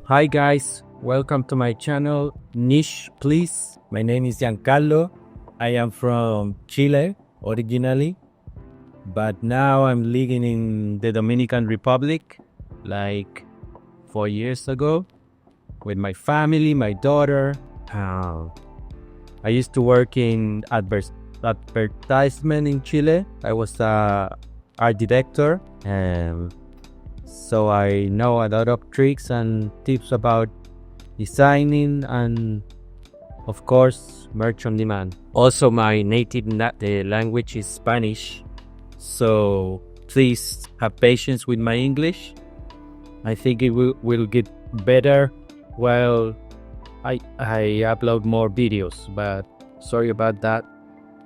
Hi guys, welcome to my channel, Niche Please. My name is Giancarlo. I am from Chile originally, but now I'm living in the Dominican Republic like 4 years ago with my family, my daughter. I used to work in advertisement in Chile. I was a art director, and so I know a lot of tricks and tips about designing and, of course, merch on demand. Also, my native language is Spanish, so please have patience with my English. I think it will get better while I upload more videos, but sorry about that.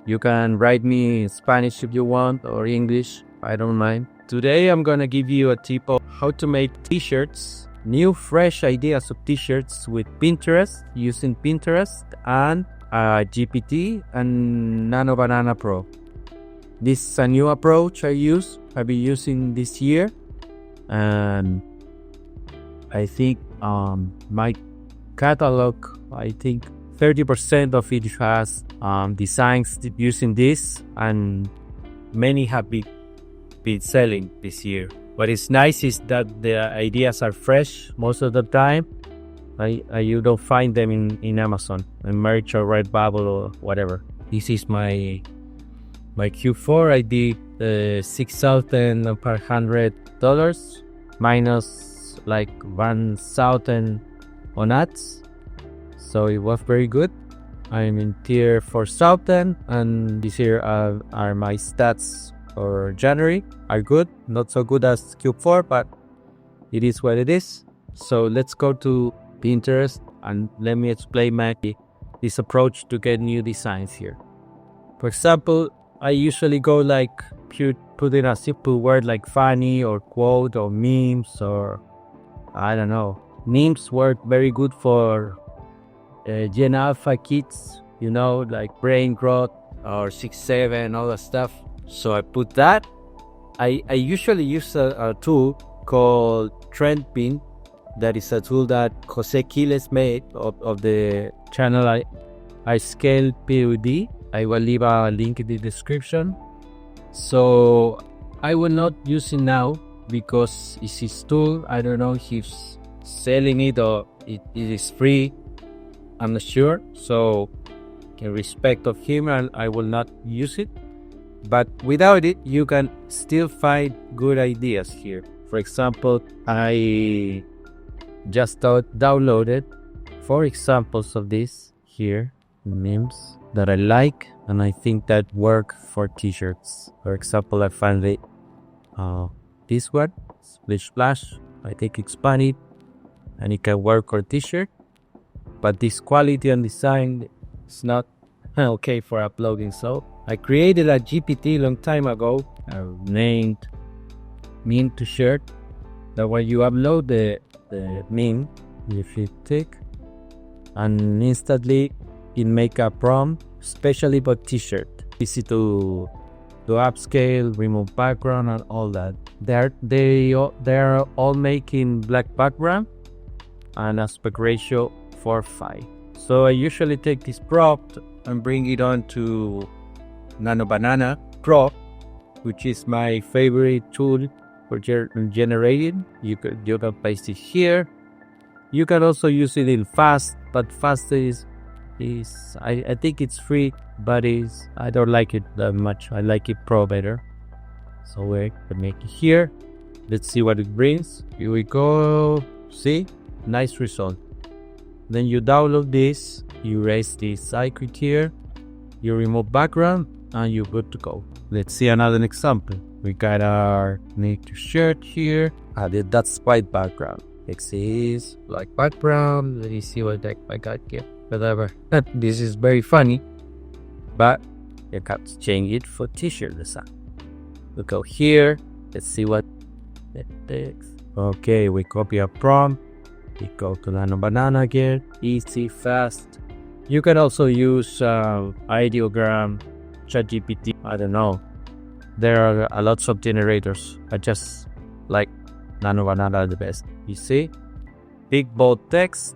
You can write me in Spanish if you want, or English, I don't mind. Today I'm gonna give you a tip of how to make t-shirts, new fresh ideas of t-shirts with Pinterest, using Pinterest and GPT and Nano Banana Pro. This is a new approach I've been using this year, and I think my catalog, I think 30% of it has designs using this, and many have been selling this year. What is nice is that the ideas are fresh most of the time. You don't find them in Amazon, in Merch or Redbubble or whatever. This is my Q4. I did $6,500 minus like 1,000 on ads, so it was very good. I'm in tier 4,000, and this here are my stats for January. Are good, not so good as Q4, but it is what it is. So let's go to Pinterest and let me explain this approach to get new designs here. For example, I usually go like put in a simple word like funny or quote or memes, or I don't know. Memes work very good for Gen Alpha kids, like brain growth or 6-7, all that stuff. So I put that. I usually use a tool called TrendPin. That is a tool that Jose Quiles made of the channel I Scale PUD. I will leave a link in the description. So I will not use it now because it's his tool. I don't know if he's selling it or it is free. I'm not sure. So in respect of him, I will not use it. But without it, you can still find good ideas here. For example, I just downloaded 4 examples of this here, memes that I like and I think that work for t-shirts. For example, I found this one, Splish Splash. I think it's funny and it can work for t-shirt, but this quality and design is not okay for uploading. So I created a GPT long time ago, named meme to shirt, that when you upload the meme, if you tick, and instantly it make a prompt especially for t-shirt. Easy to upscale, remove background and all that. They're all making black background and aspect ratio 4:5. So I usually take this prompt and bring it on to Nano Banana Pro, which is my favorite tool for generating. You can paste it here. You can also use it in Fast, but Fast is I think it's free, but I don't like it that much. I like it Pro better. So we can make it here. Let's see what it brings. Here we go. See, nice result. Then you download this. You erase this icon here. You remove background, and you're good to go. Let's see another example. We got our native shirt here. That's white background. This is black background. Let me see what I got here. Whatever. This is very funny, but you have to change it for t-shirt design. We go here. Let's see what it takes. Okay, we copy a prompt. We go to Nano Banana again. Easy, fast. You can also use Ideogram, ChatGPT. I don't know. There are a lots of generators. I just like Nano Banana the best. You see? big bold text,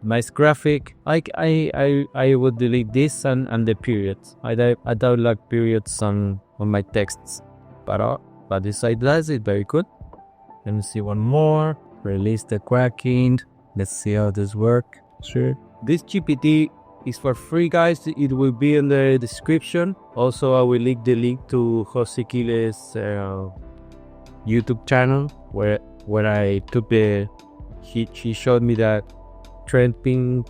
nice graphic. I would delete this and the periods. I don't like periods on my texts, but besides that, it's very good. Let me see one more. Release the Kraken. Let's see how this works. Sure. This GPT is for free, guys. It will be in the description. Also, I will link the link to Jose Quiles' YouTube channel where I took he showed me that trend pin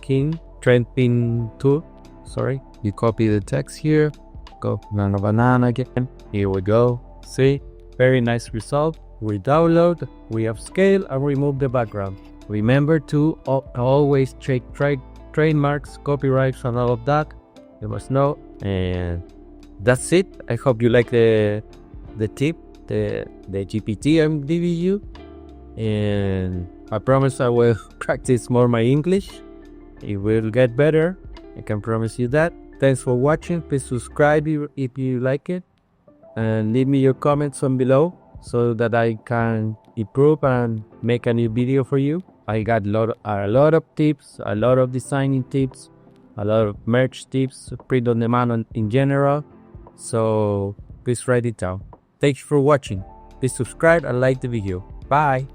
tool. Sorry. You copy the text here. Go banana again. Here we go. See? Very nice result. We download, we upscale, and remove the background. Remember to always check trademarks, copyrights, and all of that. You must know. And that's it. I hope you like the tip, the GPT I'm giving you. And I promise I will practice more my English. It will get better. I can promise you that. Thanks for watching. Please subscribe if you like it. And leave me your comments on below so that I can improve and make a new video for you. I got a lot of tips, a lot of designing tips, a lot of merch tips, print on demand in general. So please write it down. Thanks for watching. Please subscribe and like the video. Bye.